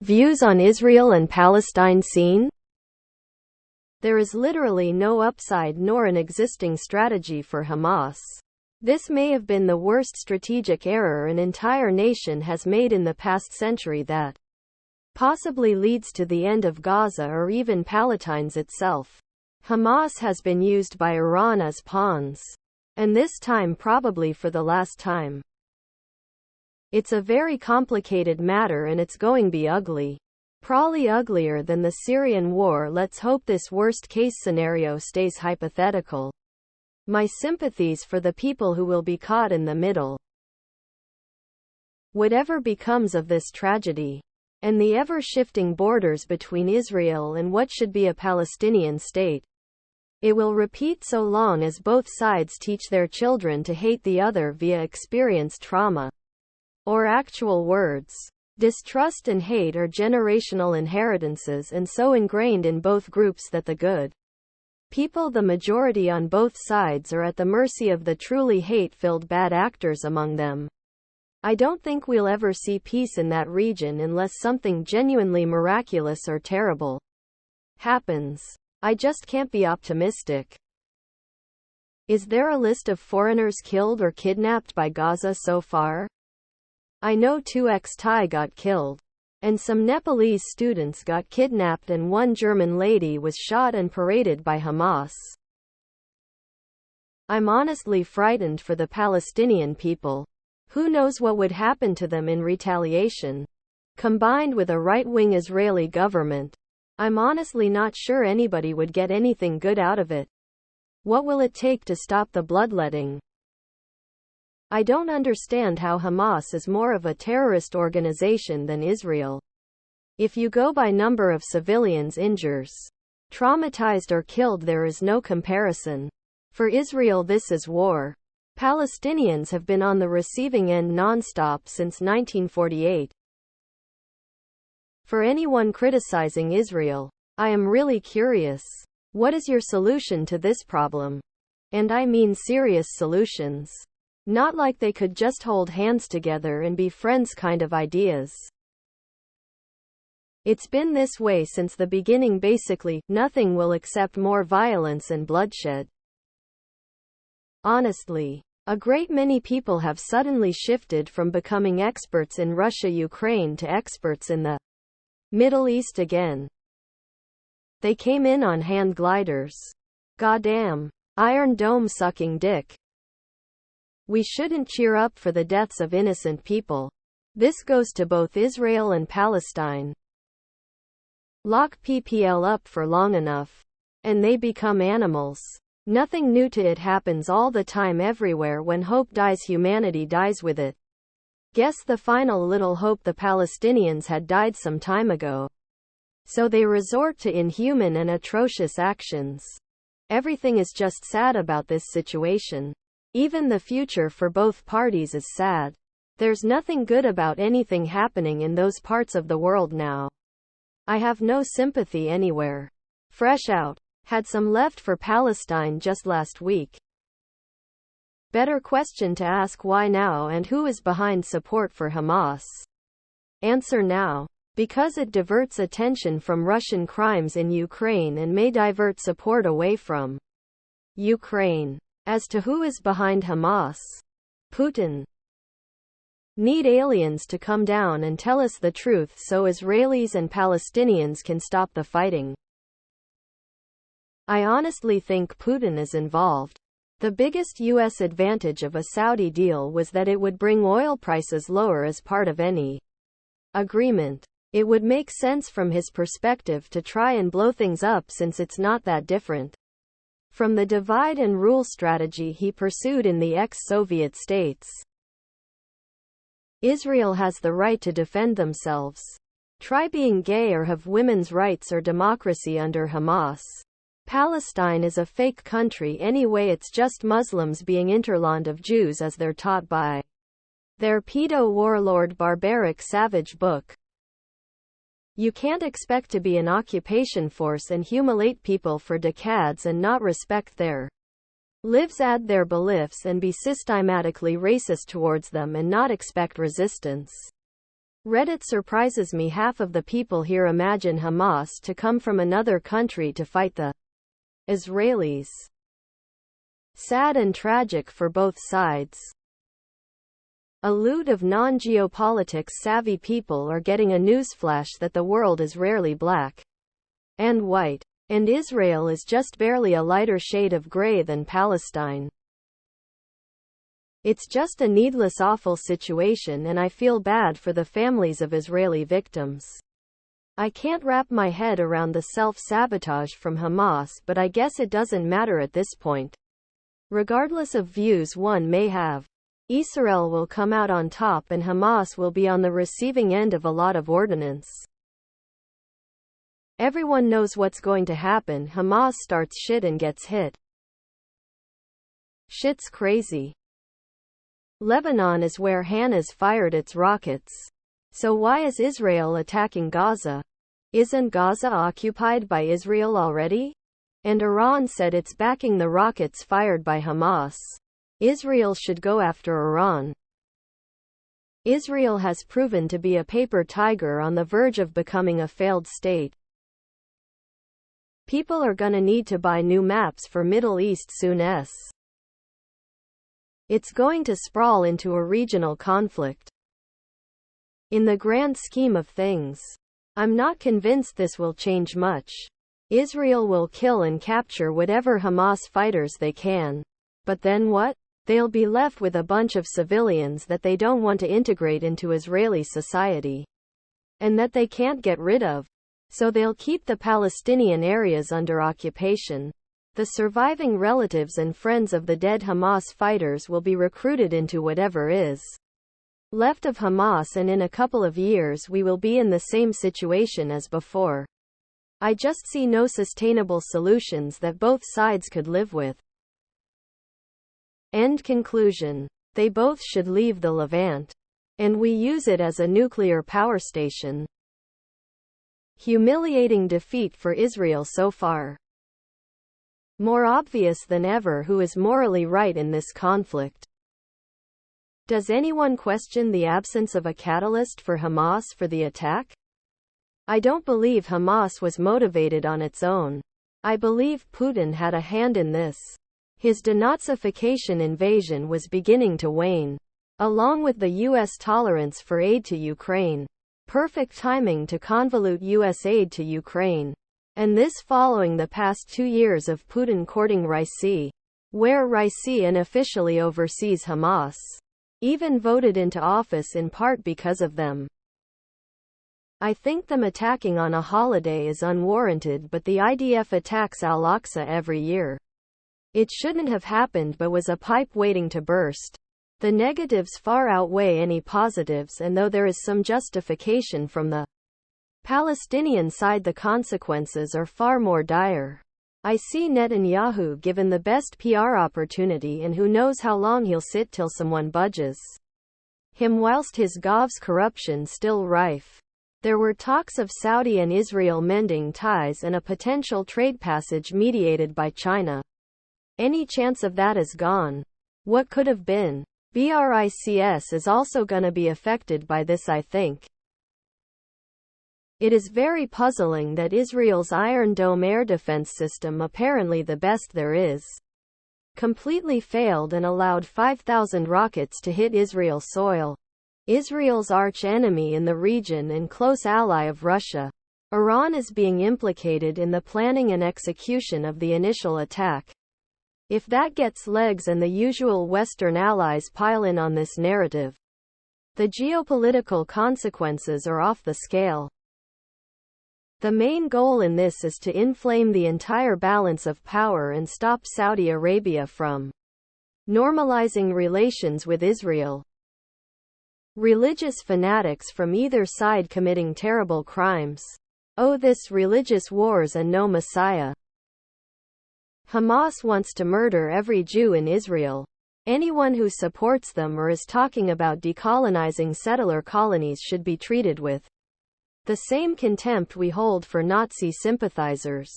Views on Israel and Palestine scene? There is literally no upside nor an existing strategy for Hamas. This may have been the worst strategic error an entire nation has made in the past century that possibly leads to the end of Gaza or even Palestine itself. Hamas has been used by Iran as pawns. And this time probably for the last time. It's a very complicated matter and it's going to be ugly. Probably uglier than the Syrian war. Let's hope this worst case scenario stays hypothetical. My sympathies for the people who will be caught in the middle. Whatever becomes of this tragedy, and the ever-shifting borders between Israel and what should be a Palestinian state, it will repeat so long as both sides teach their children to hate the other via experienced trauma. Or actual words. Distrust and hate are generational inheritances and so ingrained in both groups that the good people, the majority on both sides, are at the mercy of the truly hate-filled bad actors among them. I don't think we'll ever see peace in that region unless something genuinely miraculous or terrible happens. I just can't be optimistic. Is there a list of foreigners killed or kidnapped by Gaza so far? I know 2 ex-Thai got killed, and some Nepalese students got kidnapped, and one German lady was shot and paraded by Hamas. I'm honestly frightened for the Palestinian people. Who knows what would happen to them in retaliation? Combined with a right-wing Israeli government, I'm honestly not sure anybody would get anything good out of it. What will it take to stop the bloodletting? I don't understand how Hamas is more of a terrorist organization than Israel. If you go by number of civilians injured, traumatized or killed, there is no comparison. For Israel, this is war. Palestinians have been on the receiving end nonstop since 1948. For anyone criticizing Israel, I am really curious. What is your solution to this problem? And I mean serious solutions. Not like they could just hold hands together and be friends kind of ideas. It's been this way since the beginning basically. Nothing will accept more violence and bloodshed. Honestly, a great many people have suddenly shifted from becoming experts in Russia-Ukraine to experts in the Middle East again. They came in on hand gliders. Goddamn. Iron Dome sucking dick. We shouldn't cheer up for the deaths of innocent people. This goes to both Israel and Palestine. Lock PPL up for long enough, and they become animals. Nothing new to it happens all the time everywhere. When hope dies, humanity dies with it. Guess the final little hope the Palestinians had died some time ago. So they resort to inhuman and atrocious actions. Everything is just sad about this situation. Even the future for both parties is sad. There's nothing good about anything happening in those parts of the world now. I have no sympathy anywhere. Fresh out. Had some left for Palestine just last week. Better question to ask: why now, and who is behind support for Hamas? Answer now. Because it diverts attention from Russian crimes in Ukraine and may divert support away from Ukraine. As to who is behind Hamas? Putin. Need aliens to come down and tell us the truth so Israelis and Palestinians can stop the fighting. I honestly think Putin is involved. The biggest U.S. advantage of a Saudi deal was that it would bring oil prices lower as part of any agreement. It would make sense from his perspective to try and blow things up since it's not that different from the divide and rule strategy he pursued in the ex-Soviet states. Israel has the right to defend themselves. Try being gay or have women's rights or democracy under Hamas. Palestine is a fake country anyway. It's just Muslims being interland of Jews as they're taught by their pedo warlord barbaric savage book. You can't expect to be an occupation force and humiliate people for decades and not respect their lives, add their beliefs, and be systematically racist towards them and not expect resistance. Reddit surprises me. Half of the people here imagine Hamas to come from another country to fight the Israelis. Sad and tragic for both sides. A loot of non-geopolitics savvy people are getting a newsflash that the world is rarely black and white, and Israel is just barely a lighter shade of gray than Palestine. It's just a needless awful situation, and I feel bad for the families of Israeli victims. I can't wrap my head around the self-sabotage from Hamas, but I guess it doesn't matter at this point. Regardless of views one may have, Israel will come out on top and Hamas will be on the receiving end of a lot of ordnance. Everyone knows what's going to happen. Hamas starts shit and gets hit. Shit's crazy. Lebanon is where Hamas fired its rockets. So why is Israel attacking Gaza? Isn't Gaza occupied by Israel already? And Iran said it's backing the rockets fired by Hamas. Israel should go after Iran. Israel has proven to be a paper tiger on the verge of becoming a failed state. People are gonna need to buy new maps for Middle East soon. It's going to sprawl into a regional conflict. In the grand scheme of things, I'm not convinced this will change much. Israel will kill and capture whatever Hamas fighters they can. But then what? They'll be left with a bunch of civilians that they don't want to integrate into Israeli society, and that they can't get rid of. So they'll keep the Palestinian areas under occupation. The surviving relatives and friends of the dead Hamas fighters will be recruited into whatever is left of Hamas, and in a couple of years we will be in the same situation as before. I just see no sustainable solutions that both sides could live with. End conclusion. They both should leave the Levant. And we use it as a nuclear power station. Humiliating defeat for Israel so far. More obvious than ever who is morally right in this conflict. Does anyone question the absence of a catalyst for Hamas for the attack? I don't believe Hamas was motivated on its own. I believe Putin had a hand in this. His denazification invasion was beginning to wane, along with the U.S. tolerance for aid to Ukraine. Perfect timing to convolute U.S. aid to Ukraine. And this following the past 2 years of Putin courting Raisi, where Raisi unofficially oversees Hamas, even voted into office in part because of them. I think them attacking on a holiday is unwarranted, but the IDF attacks Al-Aqsa every year. It shouldn't have happened but was a pipe waiting to burst. The negatives far outweigh any positives, and though there is some justification from the Palestinian side, the consequences are far more dire. I see Netanyahu given the best PR opportunity, and who knows how long he'll sit till someone budges him whilst his Gov's corruption still rife. There were talks of Saudi and Israel mending ties and a potential trade passage mediated by China. Any chance of that is gone. What could have been? BRICS is also gonna be affected by this, I think. It is very puzzling that Israel's Iron Dome air defense system, apparently the best there is, completely failed and allowed 5,000 rockets to hit Israel soil. Israel's arch-enemy in the region and close ally of Russia, Iran, is being implicated in the planning and execution of the initial attack. If that gets legs and the usual Western allies pile in on this narrative, the geopolitical consequences are off the scale. The main goal in this is to inflame the entire balance of power and stop Saudi Arabia from normalizing relations with Israel. Religious fanatics from either side committing terrible crimes. Oh, this religious wars and no Messiah. Hamas wants to murder every Jew in Israel. Anyone who supports them or is talking about decolonizing settler colonies should be treated with the same contempt we hold for Nazi sympathizers.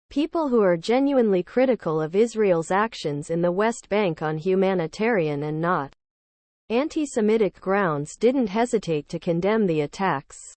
People who are genuinely critical of Israel's actions in the West Bank on humanitarian and not anti-Semitic grounds didn't hesitate to condemn the attacks.